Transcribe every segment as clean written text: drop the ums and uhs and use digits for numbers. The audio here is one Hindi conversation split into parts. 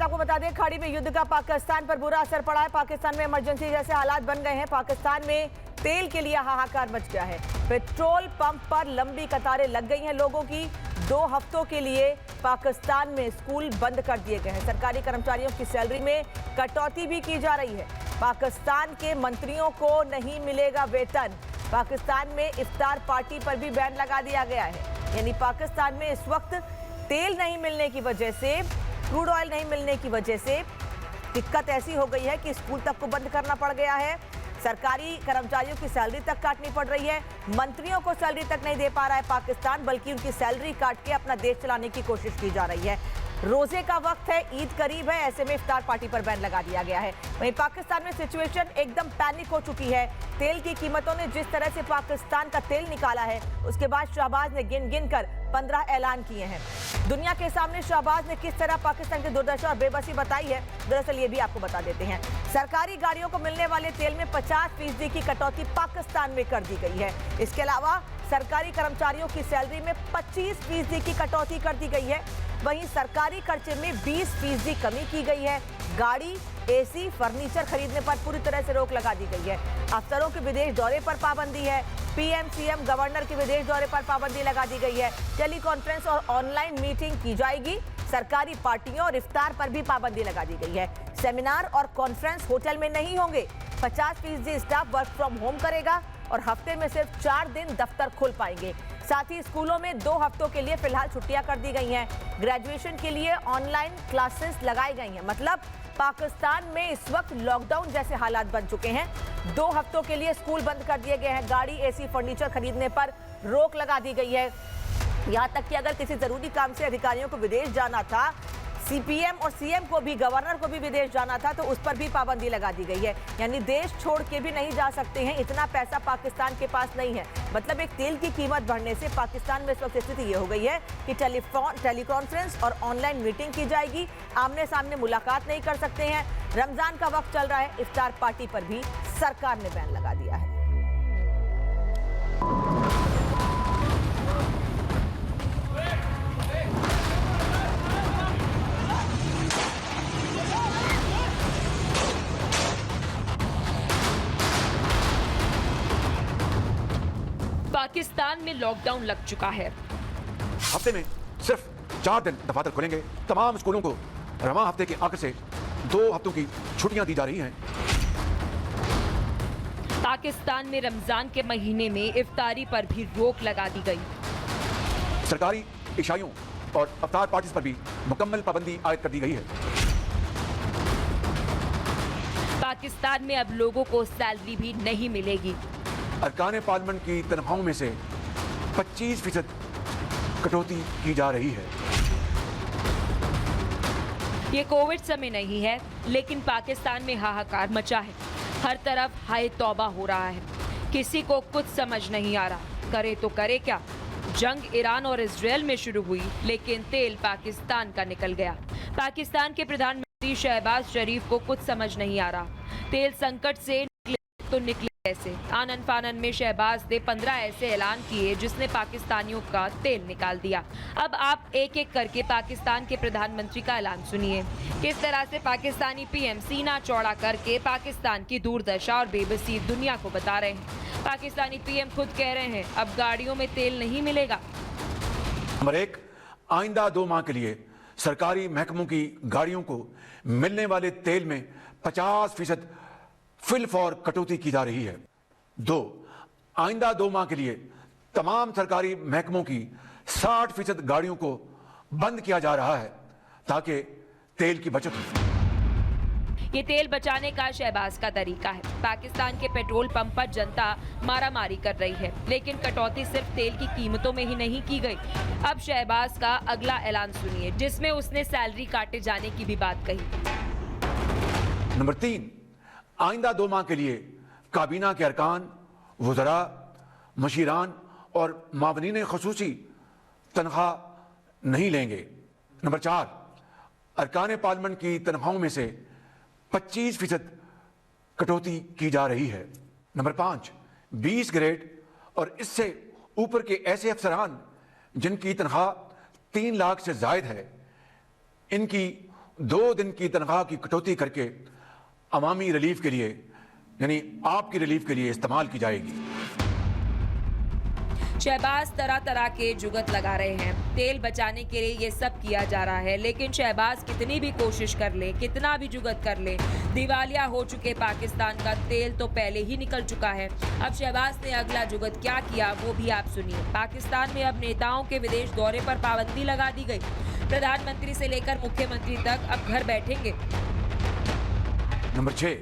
आपको बता दें, खाड़ी में युद्ध का पाकिस्तान पर बुरा असर पड़ा है। पाकिस्तान में इमरजेंसी जैसे हालात बन गए हैं। पाकिस्तान में तेल के लिए हाहाकार मच गया है। पेट्रोल पंप पर लंबी कतारें लग गई हैं लोगों की। 2 हफ्तों के लिए पाकिस्तान में स्कूल बंद कर दिए गए हैं। सरकारी कर्मचारियों की सैलरी में कटौती भी की जा रही है। पाकिस्तान के मंत्रियों को नहीं मिलेगा वेतन। पाकिस्तान में इफ्तार पार्टी पर भी बैन लगा दिया गया है। यानी पाकिस्तान में इस वक्त तेल नहीं मिलने की वजह से, क्रूड ऑयल नहीं मिलने की वजह से दिक्कत ऐसी हो गई है कि स्कूल तक को बंद करना पड़ गया है। सरकारी कर्मचारियों की सैलरी तक काटनी पड़ रही है। मंत्रियों को सैलरी तक नहीं दे पा रहा है पाकिस्तान, बल्कि उनकी सैलरी काट के अपना देश चलाने की कोशिश की जा रही है। रोजे का वक्त है, ईद करीब है, ऐसे में इफ्तार पार्टी पर बैन लगा दिया गया है। वहीं पाकिस्तान में सिचुएशन एकदम पैनिक हो चुकी है। तेल की कीमतों ने जिस तरह से पाकिस्तान का तेल निकाला है, उसके बाद शहबाज ने गिन गिन कर 15 ऐलान किए हैं। दुनिया के सामने शहबाज ने किस तरह पाकिस्तान की दुर्दशा और बेबसी बताई है, दरअसल ये भी आपको बता देते हैं। सरकारी गाड़ियों को मिलने वाले तेल में 50% की कटौती पाकिस्तान में कर दी गई है। इसके अलावा सरकारी कर्मचारियों की सैलरी में 25% की कटौती कर दी गई है। वहीं सरकारी खर्चे में 20% कमी की गई है। गाड़ी, एसी, फर्नीचर खरीदने पर पूरी तरह से रोक लगा दी गई है। अफसरों के विदेश दौरे पर पाबंदी है। पीएम, सीएम, गवर्नर के विदेश दौरे पर पाबंदी लगा दी गई है। टेली कॉन्फ्रेंस और ऑनलाइन मीटिंग की जाएगी। सरकारी पार्टियों और इफ्तार पर भी पाबंदी लगा दी गई है। सेमिनार और कॉन्फ्रेंस होटल में नहीं होंगे। 50% स्टाफ वर्क फ्रॉम होम करेगा और हफ्ते में सिर्फ 4 दिन दफ्तर खुल पाएंगे। साथ ही स्कूलों में 2 हफ्तों के लिए फिलहाल छुट्टियां कर दी गई हैं। ग्रेजुएशन के लिए ऑनलाइन क्लासेस लगाई गई हैं। मतलब पाकिस्तान में इस वक्त लॉकडाउन जैसे हालात बन चुके हैं। 2 हफ्तों के लिए स्कूल बंद कर दिए गए हैं। गाड़ी, एसी, फर्नीचर खरीदने पर रोक लगा दी गई है। यहाँ तक कि अगर किसी जरूरी काम से अधिकारियों को विदेश जाना था, सीपीएम और सीएम को भी, गवर्नर को भी विदेश जाना था, तो उस पर भी पाबंदी लगा दी गई है। यानी देश छोड़ के भी नहीं जा सकते हैं, इतना पैसा पाकिस्तान के पास नहीं है। मतलब एक तेल की कीमत बढ़ने से पाकिस्तान में इस वक्त स्थिति ये हो गई है कि टेलीकॉन्फ्रेंस और ऑनलाइन मीटिंग की जाएगी, आमने सामने मुलाकात नहीं कर सकते हैं। रमजान का वक्त चल रहा है, इफ्तार पार्टी पर भी सरकार ने बैन लगा दिया है। पाकिस्तान में लॉकडाउन लग चुका है। हफ्ते में सिर्फ 4 दिन दफातर खुलेंगे। तमाम स्कूलों को रवां हफ्ते के आखिर से 2 हफ्तों की छुट्टियां दी जा रही हैं। पाकिस्तान में रमजान के महीने में इफ्तारी पर भी रोक लगा दी गई। सरकारी इशाइयों और अफ्तार पार्टीज पर भी मुकम्मल पाबंदी आयद कर दी गई है। पाकिस्तान में अब लोगों को सैलरी भी नहीं मिलेगी। अरकान पार्लियामेंट की तनख्वाहों में से 25% कटौती की जा रही है। ये कोविड समय नहीं है, लेकिन पाकिस्तान में हाहाकार मचा है। हर तरफ हाय तौबा हो रहा है। किसी को कुछ समझ नहीं आ रहा, करे तो करे क्या। जंग ईरान और इजरायल में शुरू हुई, लेकिन तेल पाकिस्तान का निकल गया। पाकिस्तान के प्रधानमंत्री शहबाज शरीफ को कुछ समझ नहीं आ रहा, तेल संकट से निकले तो निकले कैसे। आनन फानन में शहबाज ने 15 ऐसे ऐलान किए जिसने पाकिस्तानियों का तेल निकाल दिया। अब आप एक एक करके पाकिस्तान के प्रधानमंत्री का ऐलान सुनिए। किस तरह से पाकिस्तानी पीएम सीना चौड़ा करके पाकिस्तान की दुर्दशा और बेबसी दुनिया को बता रहे हैं। पाकिस्तानी पीएम खुद कह रहे हैं अब गाड़ियों में तेल नहीं मिलेगा। नंबर 1, आइंदा 2 माह के लिए सरकारी महकमों की गाड़ियों को मिलने वाले तेल में 50% फिल फॉर कटौती की जा रही है। 2, आइंदा 2 माह के लिए तमाम सरकारी महकमों की 60% गाड़ियों को बंद किया जा रहा है ताकि तेल की बचत हो। ये तेल बचाने का शहबाज का तरीका है। पाकिस्तान के पेट्रोल पंप पर जनता मारामारी कर रही है, लेकिन कटौती सिर्फ तेल की कीमतों में ही नहीं की गई। अब शहबाज का अगला ऐलान सुनिए, जिसमें उसने सैलरी काटे जाने की भी बात कही। नंबर 3, आइंदा 2 माह के लिए काबीना के अरकान, वज़रा, मशीरान और मावनीन खसूसी तनख्वाह नहीं लेंगे। नंबर 4, अरकान पार्लियामेंट की तनख्वाहों में से 25% कटौती की जा रही है। नंबर 5, 20 ग्रेड और इससे ऊपर के ऐसे अफसरान जिनकी तनख्वाह 3 लाख से जायद है, इनकी 2 दिन की तनख्वाह की कटौती करके अवामी रिलीफ के लिए, यानी आपकी रिलीफ के लिए इस्तेमाल की जाएगी। शहबाज तरह तरह के जुगत लगा रहे हैं। तेल बचाने के लिए ये सब किया जा रहा है, लेकिन शहबाज कितनी भी कोशिश कर ले, कितना भी जुगत कर ले, दिवालिया हो चुके पाकिस्तान का तेल तो पहले ही निकल चुका है। अब शहबाज ने अगला जुगत क्या किया वो भी आप सुनिए। पाकिस्तान में अब नेताओं के विदेश दौरे पर पाबंदी लगा दी गई। प्रधानमंत्री से लेकर मुख्यमंत्री तक अब घर बैठेंगे। नंबर 6,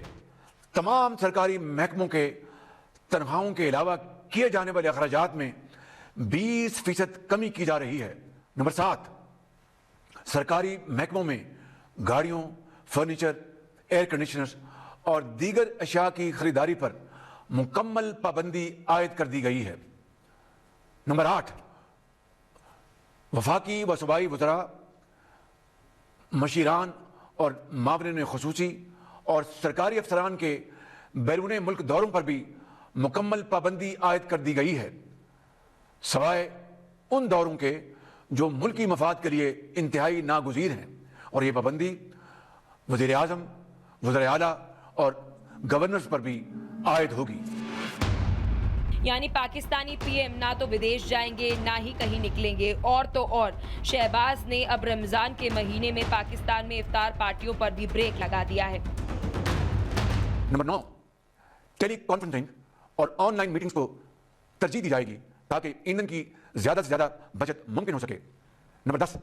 तमाम सरकारी महकमों के तनख्वाहों के अलावा किए जाने वाले अखराजात में 20% कमी की जा रही है। नंबर 7, सरकारी महकमों में गाड़ियों, फर्नीचर, एयर कंडीशनर्स और दीगर अशिया की खरीदारी पर मुकम्मल पाबंदी आयद कर दी गई है। नंबर 8, वफाकी व सूबाई वज़रा, मशीरान और मावरिन खुसूसी और सरकारी अफसरान के बैरून मुल्क दौरों पर भी मुकम्मल पाबंदी आयद कर दी गई है, सवाए उन दौरों के जो मुल्की मफाद के लिए इंतहाई नागुज़ीर हैं। और ये पाबंदी वज़ीर आज़म, वज़ीर आला और गवर्नर्स पर भी आयद होगी। यानी पाकिस्तानी पीएम ना तो विदेश जाएंगे ना ही कहीं निकलेंगे। और तो और शहबाज ने अब रमजान के महीने में पाकिस्तान में इफ्तार पार्टियों पर भी ब्रेक लगा दिया है। नंबर 9, टेली कॉन्फ्रेंसिंग और ऑनलाइन मीटिंग्स को तरजीह दी जाएगी ताकि ईंधन की ज्यादा से ज्यादा बचत मुमकिन हो सके। नंबर 10,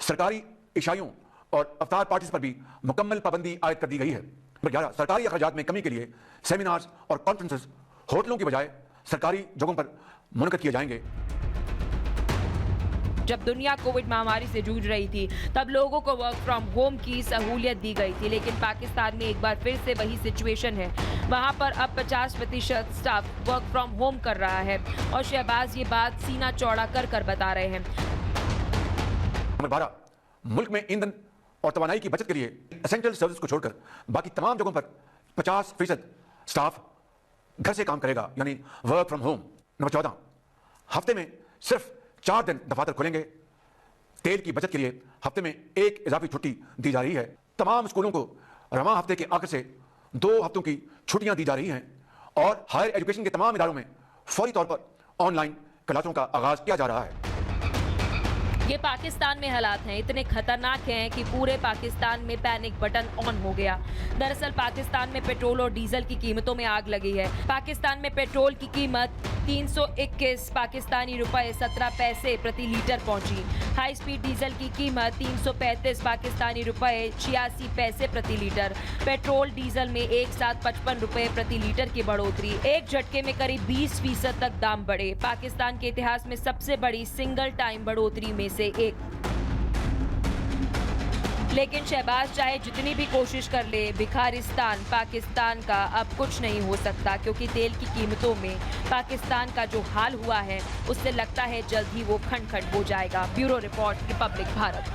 सरकारी इशाइयों और अफ्तार पार्टीज पर भी मुकम्मल पाबंदी आयद कर दी गई है। नंबर 11, सरकारी अखराजात में कमी के लिए सेमिनार्स और कॉन्फ्रेंसेस होटलों की बजाय सरकारी जगहों पर मुनक़द किए जाएंगे। जब दुनिया कोविड महामारी से जूझ रही थी तब लोगों को वर्क फ्रॉम होम की सहूलियत दी गई थी, लेकिन पाकिस्तान में एक बार फिर से वही सिचुएशन है। वहां पर अब 50% स्टाफ वर्क फ्रॉम होम कर रहा है और शहबाज ये बात सीना चौड़ा कर बता रहे हैं। नंबर 12, मुल्क में ईंधन और तवानाई की बचत के लिए एसेंशियल सर्विस को छोड़कर बाकी तमाम जगहों पर 50% स्टाफ घर से काम करेगा, यानी वर्क फ्रॉम होम। नंबर 14, हफ्ते में सिर्फ 4 दिन दफातर खुलेंगे। तेल की बचत के लिए हफ्ते में 1 इजाफी छुट्टी दी जा रही है। तमाम स्कूलों को रवां हफ्ते के आखिर से 2 हफ्तों की छुट्टियां दी जा रही हैं और हायर एजुकेशन के तमाम इदारों में फौरी तौर पर ऑनलाइन क्लासों का आगाज किया जा रहा है। ये पाकिस्तान में हालात हैं, इतने खतरनाक हैं कि पूरे पाकिस्तान में पैनिक बटन ऑन हो गया। दरअसल पाकिस्तान में पेट्रोल और डीजल की कीमतों में आग लगी है। पाकिस्तान में पेट्रोल की कीमत 321 पाकिस्तानी रुपए 17 पैसे प्रति लीटर पहुंची। हाई स्पीड डीजल की कीमत 335 पाकिस्तानी रुपए 86 पैसे प्रति लीटर। पेट्रोल डीजल में एक साथ 55 रुपए प्रति लीटर की बढ़ोतरी। एक झटके में करीब 20% तक दाम बढ़े। पाकिस्तान के इतिहास में सबसे बड़ी सिंगल टाइम बढ़ोतरी में से एक। लेकिन शहबाज चाहे जितनी भी कोशिश कर ले, भिखारिस्तान पाकिस्तान का अब कुछ नहीं हो सकता, क्योंकि तेल की कीमतों में पाकिस्तान का जो हाल हुआ है उससे लगता है जल्द ही वो खंड खंड हो जाएगा। Bureau report, Republic Bharat.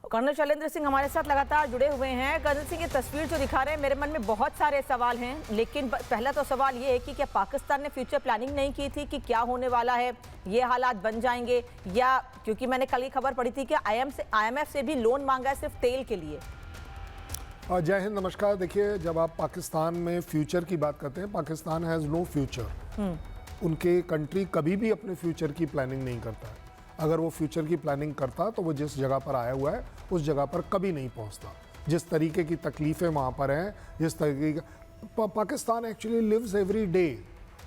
Colonel Shailendra Singh हमारे साथ लगातार जुड़े हुए हैं। कर्नल सिंह, ये तस्वीर जो दिखा रहे हैं, मेरे मन में बहुत सारे सवाल हैं, लेकिन पहला तो सवाल ये है कि क्या पाकिस्तान ने फ्यूचर प्लानिंग नहीं की थी कि क्या होने वाला है, ये हालात बन जाएंगे, या क्योंकि मैंने कल ही खबर पढ़ी थी कि IMF से भी लोन मांगा है सिर्फ तेल के लिए। जय हिंद, नमस्कार। देखिए, जब आप पाकिस्तान में फ्यूचर की बात करते हैं, पाकिस्तान हैज़ नो फ्यूचर। उनके कंट्री कभी भी अपने फ्यूचर की प्लानिंग नहीं करता है। अगर वो फ्यूचर की प्लानिंग करता तो वो जिस जगह पर आया हुआ है उस जगह पर कभी नहीं पहुंचता। जिस तरीके की तकलीफ़ें वहाँ पर हैं, जिस तरीके का Pakistan actually lives every day,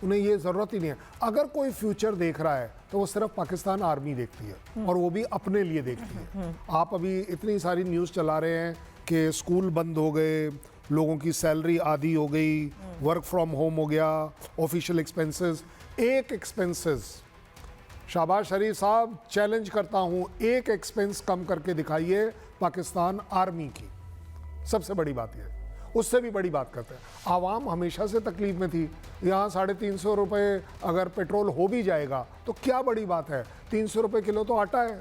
उन्हें ये ज़रूरत ही नहीं है। अगर कोई फ्यूचर देख रहा है तो वो सिर्फ पाकिस्तान आर्मी देखती है, और वो भी अपने लिए देखती है। आप अभी इतनी सारी न्यूज़ चला रहे हैं कि स्कूल बंद हो गए, लोगों की सैलरी आधी हो गई, वर्क फ्रॉम होम हो गया, ऑफिशियल एक्सपेंसेस। एक एक्सपेंसेस, शहबाज शरीफ साहब चैलेंज करता हूं, एक एक्सपेंस कम करके दिखाइए पाकिस्तान आर्मी की। सबसे बड़ी बात यह, उससे भी बड़ी बात करते हैं। आवाम हमेशा से तकलीफ में थी। यहाँ 350 रुपये अगर पेट्रोल हो भी जाएगा तो क्या बड़ी बात है, 300 रुपये किलो तो आटा है।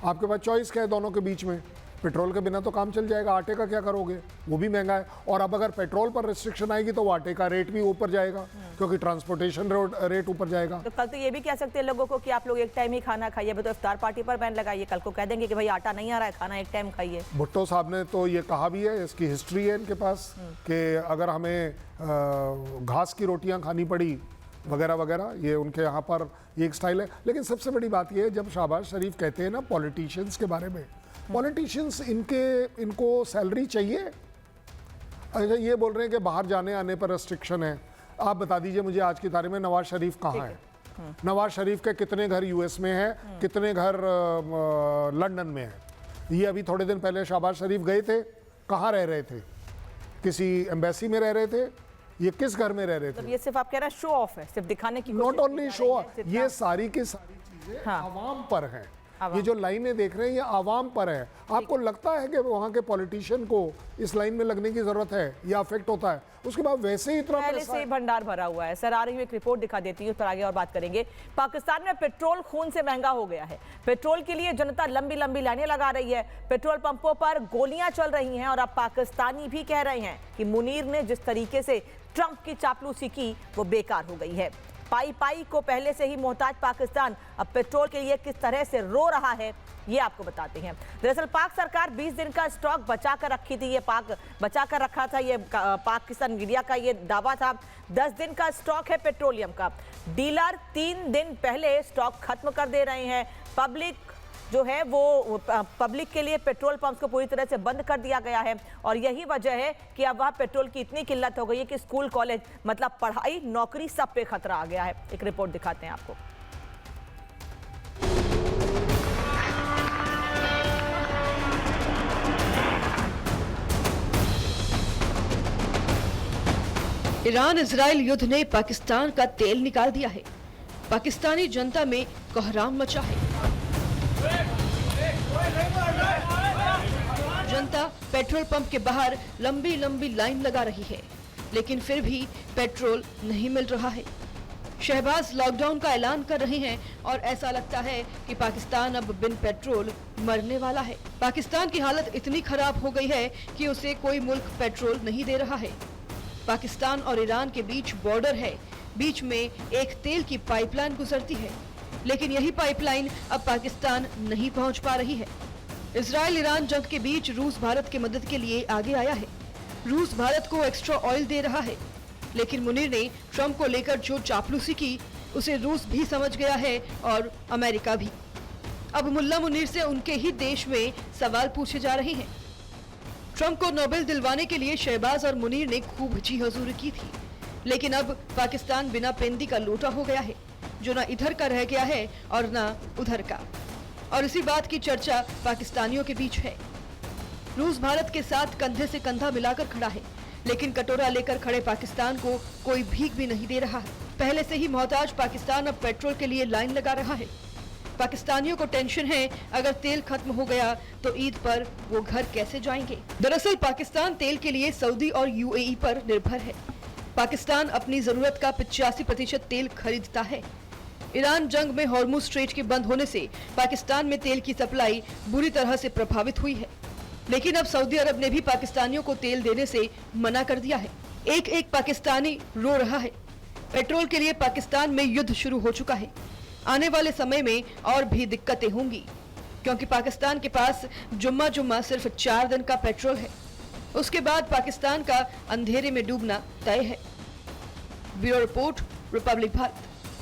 आपके पास चॉइस क्या है दोनों के बीच में? पेट्रोल के बिना तो काम चल जाएगा, आटे का क्या करोगे, वो भी महंगा है। और अब अगर पेट्रोल पर रिस्ट्रिक्शन आएगी तो वो आटे का रेट भी ऊपर जाएगा, क्योंकि ट्रांसपोर्टेशन रेट ऊपर जाएगा। तो कल तो ये भी कह सकते हैं लोगों को कि आप लोग एक टाइम ही खाना खाइए, तो इफ्तार पार्टी पर बैन लगाइए, कल को कह देंगे कि भाई आटा नहीं आ रहा है, खाना एक टाइम खाइए। भुट्टो साहब ने तो ये कहा भी है, इसकी हिस्ट्री है इनके पास, कि अगर हमें घास की रोटियां खानी पड़ी वगैरह वगैरह, ये उनके यहाँ पर ये एक स्टाइल है। लेकिन सबसे बड़ी बात ये है, जब शहबाज शरीफ कहते हैं ना पॉलिटिशियंस के बारे में, पॉलिटिशियंस इनको सैलरी चाहिए। अच्छा, ये बोल रहे हैं कि बाहर जाने आने पर रेस्ट्रिक्शन है। आप बता दीजिए मुझे आज की तारीख में नवाज शरीफ कहाँ है? नवाज शरीफ के कितने घर यूएस में है, कितने घर लंदन में है? ये अभी थोड़े दिन पहले शहबाज शरीफ गए थे, कहाँ रह रहे थे? किसी एम्बेसी में रह रहे थे? ये किस घर में रह रहे थे? ये सिर्फ आप कह रहे हैं शो ऑफ है, सिर्फ दिखाने की। नॉट ओनली शो ऑफ, ये सारी की सारी चीजें आवाम पर हैं। ये जो लाइनें देख रहे हैं ये आवाम पर है। आपको लगता है कि वहाँ के पॉलिटिशियन को इस लाइन में लगने की जरूरत है या अफेक्ट होता है? उसके बाद वैसे ही इतना पहले से भंडार भरा हुआ है। सर, आ रही हुई एक रिपोर्ट दिखा देती हूँ, फिर आगे और बात करेंगे। पाकिस्तान में पेट्रोल खून से महंगा हो गया है। पेट्रोल के लिए जनता लंबी लंबी लाइनें लगा रही है, पेट्रोल पंपों पर गोलियां चल रही हैं, और अब पाकिस्तानी भी कह रहे हैं कि मुनीर ने जिस तरीके से ट्रंप की चापलूसी की वो बेकार हो गई है। पाई पाई को पहले से ही मोहताज पाकिस्तान अब पेट्रोल के लिए किस तरह से रो रहा है, ये आपको बताते हैं। दरअसल पाक सरकार 20 दिन का स्टॉक बचा कर रखी थी, ये पाक बचा कर रखा था, ये पाकिस्तान मीडिया का ये दावा था। 10 दिन का स्टॉक है पेट्रोलियम का। डीलर 3 दिन पहले स्टॉक खत्म कर दे रहे हैं। पब्लिक जो है वो पब्लिक के लिए पेट्रोल पंप्स को पूरी तरह से बंद कर दिया गया है, और यही वजह है कि अब वहाँ पेट्रोल की इतनी किल्लत हो गई है कि स्कूल, कॉलेज, मतलब पढ़ाई, नौकरी, सब पे खतरा आ गया है। एक रिपोर्ट दिखाते हैं आपको। ईरान इजराइल युद्ध ने पाकिस्तान का तेल निकाल दिया है। पाकिस्तानी जनता में कोहराम मचा है। जनता पेट्रोल पंप के बाहर लंबी लंबी लाइन लगा रही है, लेकिन फिर भी पेट्रोल नहीं मिल रहा है। शहबाज लॉकडाउन का ऐलान कर रहे हैं और ऐसा लगता है कि पाकिस्तान अब बिन पेट्रोल मरने वाला है। पाकिस्तान की हालत इतनी खराब हो गई है कि उसे कोई मुल्क पेट्रोल नहीं दे रहा है। पाकिस्तान और ईरान के बीच बॉर्डर है, बीच में एक तेल की पाइपलाइन गुजरती है, लेकिन यही पाइपलाइन अब पाकिस्तान नहीं पहुंच पा रही है। इजराइल ईरान जंग के बीच रूस भारत की मदद के लिए आगे आया है। रूस भारत को एक्स्ट्रा ऑयल दे रहा है, लेकिन मुनीर ने ट्रंप को लेकर जो चापलूसी की उसे रूस भी समझ गया है और अमेरिका भी। अब मुल्ला मुनीर से उनके ही देश में सवाल पूछे जा रहे हैं। ट्रंप को नोबेल दिलवाने के लिए शहबाज और मुनीर ने खूब जी हजूरी की थी, लेकिन अब पाकिस्तान बिना पेंदी का लोटा हो गया है, जो ना इधर का रह गया है और ना उधर का। और इसी बात की चर्चा पाकिस्तानियों के बीच है। रूस भारत के साथ कंधे से कंधा मिलाकर खड़ा है, लेकिन कटोरा लेकर खड़े पाकिस्तान को कोई भीख भी नहीं दे रहा है। पहले से ही मोहताज पाकिस्तान अब पेट्रोल के लिए लाइन लगा रहा है। पाकिस्तानियों को टेंशन है, अगर तेल खत्म हो गया तो ईद पर वो घर कैसे जाएंगे। दरअसल पाकिस्तान तेल के लिए सऊदी और यूएई पर निर्भर है। पाकिस्तान अपनी जरूरत का 85% तेल खरीदता है। ईरान जंग में हॉर्मुज स्ट्रेट के बंद होने से पाकिस्तान में तेल की सप्लाई बुरी तरह से प्रभावित हुई है, लेकिन अब सऊदी अरब ने भी पाकिस्तानियों को तेल देने से मना कर दिया है। एक एक पाकिस्तानी रो रहा है। पेट्रोल के लिए पाकिस्तान में युद्ध शुरू हो चुका है। आने वाले समय में और भी दिक्कतें होंगी, क्योंकि पाकिस्तान के पास जुम्मा सिर्फ 4 दिन का पेट्रोल है। उसके बाद पाकिस्तान का अंधेरे में डूबना तय है। Bureau report, Republic Bharat.